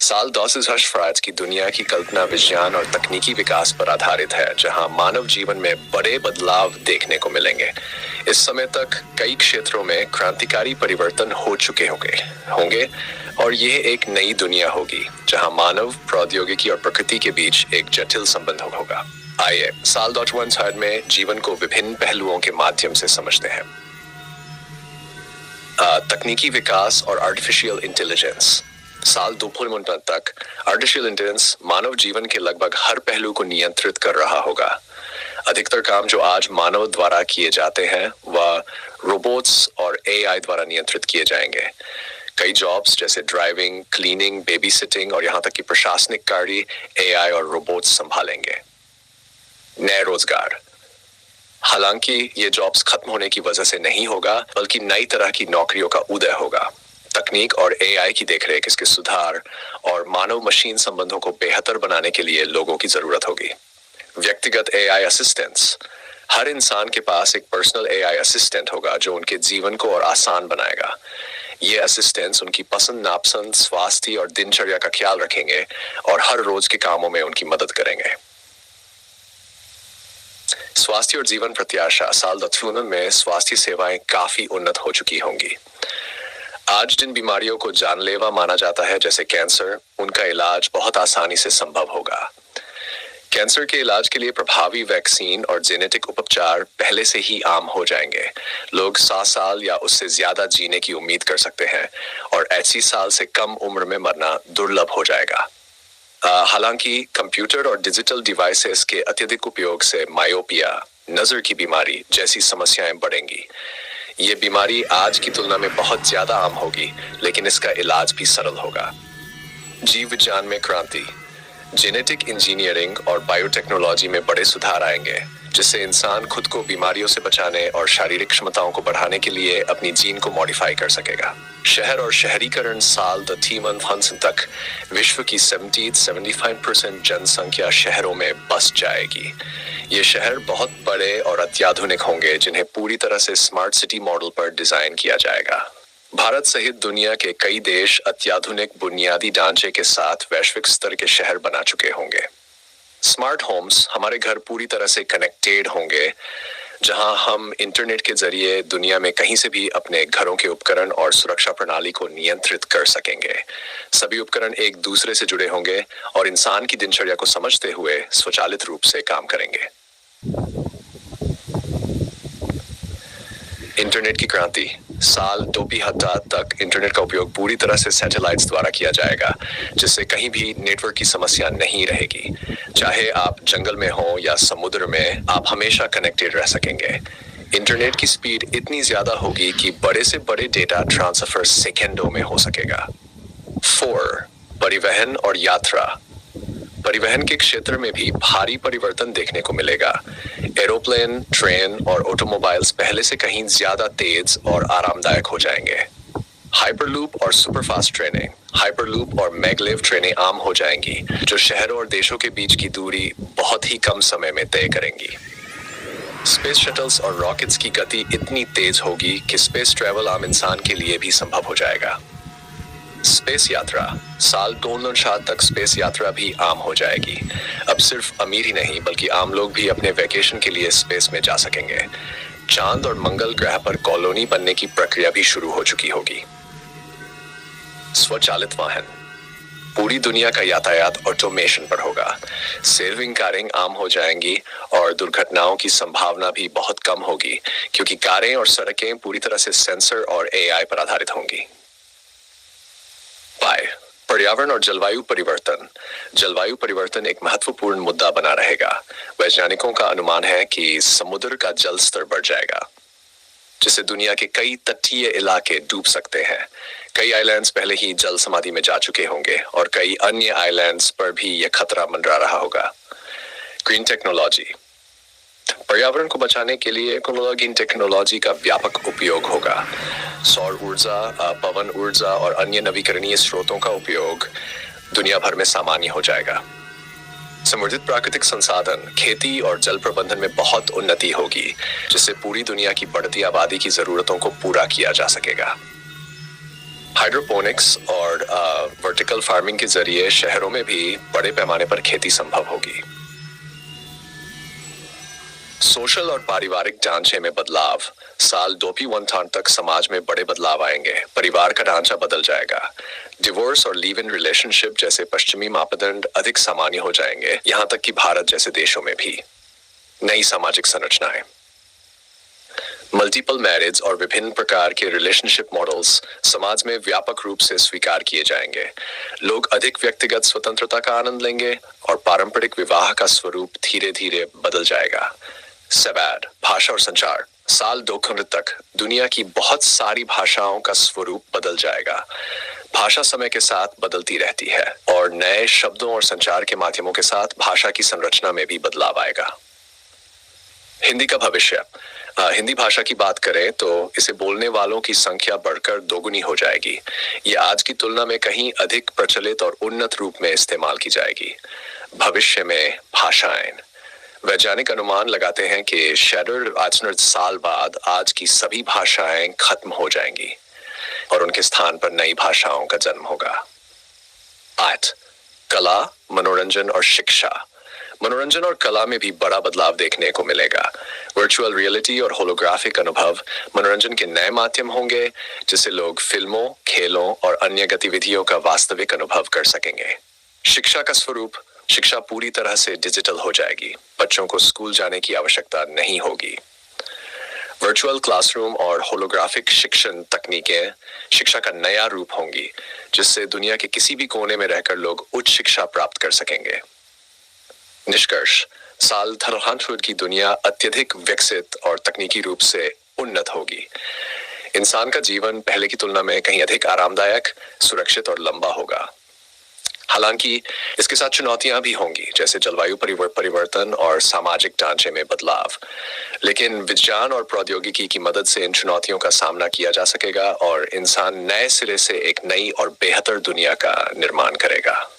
साल 2000 की दुनिया की कल्पना विज्ञान और तकनीकी विकास पर आधारित है, जहां मानव जीवन में बड़े बदलाव देखने को मिलेंगे। इस समय तक कई क्षेत्रों में क्रांतिकारी परिवर्तन हो चुके होंगे और यह एक नई दुनिया होगी जहां मानव, प्रौद्योगिकी और प्रकृति के बीच एक जटिल संबंध होगा। आइए साल 2000 में जीवन को विभिन्न पहलुओं के माध्यम से समझते हैं। तकनीकी विकास और आर्टिफिशियल इंटेलिजेंस। साल 2000 तक आर्टिफिशियल इंटेलिजेंस मानव जीवन के लगभग हर पहलू को नियंत्रित कर रहा होगा। अधिकतर काम जो आज मानव द्वारा किए जाते हैं वह रोबोट्स और एआई द्वारा नियंत्रित किए जाएंगे। कई जॉब्स जैसे ड्राइविंग, क्लीनिंग, बेबी सिटिंग और यहाँ तक कि प्रशासनिक कार्य एआई और रोबोट्स संभालेंगे। नए रोजगार। हालांकि ये जॉब्स खत्म होने की वजह से नहीं होगा, बल्कि नई तरह की नौकरियों का उदय होगा। तकनीक और एआई की देखरेख, इसके सुधार और मानव मशीन संबंधों को बेहतर बनाने के लिए लोगों की जरूरत होगी। व्यक्तिगत एआई असिस्टेंट्स। हर इंसान के पास एक पर्सनल एआई असिस्टेंट होगा जो उनके जीवन को और आसान बनाएगा। ये असिस्टेंट्स उनकी पसंद नापसंद, स्वास्थ्य और दिनचर्या का ख्याल रखेंगे और हर रोज के कामों में उनकी मदद करेंगे। स्वास्थ्य और जीवन प्रत्याशा। साल 2000 में स्वास्थ्य सेवाएं काफी उन्नत हो चुकी होंगी। आज जिन बीमारियों को जानलेवा माना जाता है जैसे कैंसर, उनका इलाज बहुत आसानी से संभव होगा। कैंसर के इलाज के लिए प्रभावी वैक्सीन और जेनेटिक उपचार पहले से ही आम हो जाएंगे। लोग 100 साल या उससे ज्यादा जीने की उम्मीद कर सकते हैं और 80 साल से कम उम्र में मरना दुर्लभ हो जाएगा। हालांकि कंप्यूटर और डिजिटल डिवाइसेस के अत्यधिक उपयोग से मायोपिया, नजर की बीमारी जैसी समस्याएं बढ़ेंगी। ये बीमारी आज की तुलना में बहुत ज्यादा आम होगी, लेकिन इसका इलाज भी सरल होगा। जीव विज्ञान में क्रांति। जेनेटिक इंजीनियरिंग और बायोटेक्नोलॉजी में बड़े सुधार आएंगे, जिससे इंसान खुद को बीमारियों से बचाने और शारीरिक क्षमताओं को बढ़ाने के लिए अपनी जीन को मॉडिफाई कर सकेगा। शहर और शहरीकरण। साल 2000 तक विश्व की 70-75% जनसंख्या शहरों में बस जाएगी। ये शहर बहुत बड़े और अत्याधुनिक होंगे, जिन्हें पूरी तरह से स्मार्ट सिटी मॉडल पर डिजाइन किया जाएगा। भारत सहित दुनिया के कई देश अत्याधुनिक बुनियादी ढांचे के साथ वैश्विक स्तर के शहर बना चुके होंगे। Smart homes. हमारे घर पूरी तरह से कनेक्टेड होंगे, जहां हम इंटरनेट के जरिए दुनिया में कहीं से भी अपने घरों के उपकरण और सुरक्षा प्रणाली को नियंत्रित कर सकेंगे। सभी उपकरण एक दूसरे से जुड़े होंगे और इंसान की दिनचर्या को समझते हुए स्वचालित रूप से काम करेंगे। इंटरनेट की क्रांति। साल 2000 तक इंटरनेट का उपयोग पूरी तरह से सैटेलाइट्स द्वारा किया जाएगा, जिससे कहीं भी नेटवर्क की समस्या नहीं रहेगी। चाहे आप जंगल में हो या समुद्र में, आप हमेशा कनेक्टेड रह सकेंगे। इंटरनेट की स्पीड इतनी ज्यादा होगी कि बड़े से बड़े डेटा ट्रांसफर सेकेंडों में हो सकेगा। 4. परिवहन और यात्रा। परिवहन के क्षेत्र में भी भारी परिवर्तन देखने को मिलेगा। एरोप्लेन, ट्रेन और ऑटोमोबाइल्स पहले से कहीं ज्यादा तेज और आरामदायक हो जाएंगे। हाइपरलूप और सुपरफास्ट ट्रेनें। हाइपरलूप और मैगलेव ट्रेनें आम हो जाएंगी, जो शहरों और देशों के बीच की दूरी बहुत ही कम समय में तय करेंगी। स्पेस शटल्स और रॉकेट्स की गति इतनी तेज होगी कि स्पेस ट्रैवल आम इंसान के लिए भी संभव हो जाएगा। स्पेस यात्रा। साल 2000 तक स्पेस यात्रा भी आम हो जाएगी। अब सिर्फ अमीर ही नहीं, बल्कि आम लोग भी अपने वैकेशन के लिए स्पेस में जा सकेंगे। चांद और मंगल ग्रह पर कॉलोनी बनने की प्रक्रिया भी शुरू हो चुकी होगी। स्वचालित वाहन। पूरी दुनिया का यातायात ऑटोमेशन पर होगा। सेल्फिंग कारें आम हो जाएंगी और दुर्घटनाओं की संभावना भी बहुत कम होगी, क्योंकि कारें और सड़कें पूरी तरह से सेंसर और एआई पर आधारित होंगी। पर्यावरण और जलवायु परिवर्तन। जलवायु परिवर्तन एक महत्वपूर्ण मुद्दा बना रहेगा। वैज्ञानिकों का अनुमान है कि समुद्र का जल स्तर बढ़ जाएगा, जिससे दुनिया के कई तटीय इलाके डूब सकते हैं। कई आइलैंड्स पहले ही जल समाधि में जा चुके होंगे और कई अन्य आइलैंड्स पर भी यह खतरा मंडरा रहा होगा। Green technology. पर्यावरण को बचाने के लिए ग्रीन टेक्नोलॉजी का व्यापक उपयोग होगा। सौर ऊर्जा, पवन ऊर्जा और अन्य नवीकरणीय स्रोतों का उपयोग दुनिया भर में सामान्य हो जाएगा। समृद्ध प्राकृतिक संसाधन। खेती और जल प्रबंधन में बहुत उन्नति होगी, जिससे पूरी दुनिया की बढ़ती आबादी की जरूरतों को पूरा किया जा सकेगा। हाइड्रोपोनिक्स और वर्टिकल फार्मिंग के जरिए शहरों में भी बड़े पैमाने पर खेती संभव होगी। सोशल और पारिवारिक ढांचे में बदलाव। साल 2015 तक समाज में बड़े बदलाव आएंगे। परिवार का ढांचा बदल जाएगा। डिवोर्स और लिव इन रिलेशनशिप जैसे पश्चिमी मापदंड अधिक सामान्य हो जाएंगे, यहां तक कि भारत जैसे देशों में भी। नई सामाजिक संरचनाएं, मल्टीपल मैरिज और विभिन्न प्रकार के रिलेशनशिप मॉडल्स समाज में व्यापक रूप से स्वीकार किए जाएंगे। लोग अधिक व्यक्तिगत स्वतंत्रता का आनंद लेंगे और पारंपरिक विवाह का स्वरूप धीरे धीरे बदल जाएगा। सेबैड, भाषा और संचार। साल 2000 तक दुनिया की बहुत सारी भाषाओं का स्वरूप बदल जाएगा। भाषा समय के साथ बदलती रहती है और नए शब्दों और संचार के माध्यमों के साथ भाषा की संरचना में भी बदलाव आएगा। हिंदी का भविष्य। हिंदी भाषा की बात करें तो इसे बोलने वालों की संख्या बढ़कर दोगुनी हो जाएगी। ये आज की तुलना में कहीं अधिक प्रचलित और उन्नत रूप में इस्तेमाल की जाएगी। भविष्य में भाषाएं। वैज्ञानिक अनुमान लगाते हैं कि शायद 800 साल बाद आज की सभी भाषाएं खत्म हो जाएंगी और उनके स्थान पर नई भाषाओं का जन्म होगा। 8. कला, मनोरंजन और शिक्षा। मनोरंजन और कला में भी बड़ा बदलाव देखने को मिलेगा। वर्चुअल रियलिटी और होलोग्राफिक अनुभव मनोरंजन के नए माध्यम होंगे, जिससे लोग फिल्मों, खेलों और अन्य गतिविधियों का वास्तविक अनुभव कर सकेंगे। शिक्षा का स्वरूप। शिक्षा पूरी तरह से डिजिटल हो जाएगी। बच्चों को स्कूल जाने की आवश्यकता नहीं होगी। वर्चुअल क्लासरूम और होलोग्राफिक शिक्षण तकनीकें शिक्षा का नया रूप होंगी, जिससे दुनिया के किसी भी कोने में रहकर लोग उच्च शिक्षा प्राप्त कर सकेंगे। निष्कर्ष। साल 2000 की दुनिया अत्यधिक विकसित और तकनीकी रूप से उन्नत होगी। इंसान का जीवन पहले की तुलना में कहीं अधिक आरामदायक, सुरक्षित और लंबा होगा। हालांकि इसके साथ चुनौतियां भी होंगी, जैसे जलवायु परिवर्तन और सामाजिक ढांचे में बदलाव। लेकिन विज्ञान और प्रौद्योगिकी की मदद से इन चुनौतियों का सामना किया जा सकेगा और इंसान नए सिरे से एक नई और बेहतर दुनिया का निर्माण करेगा।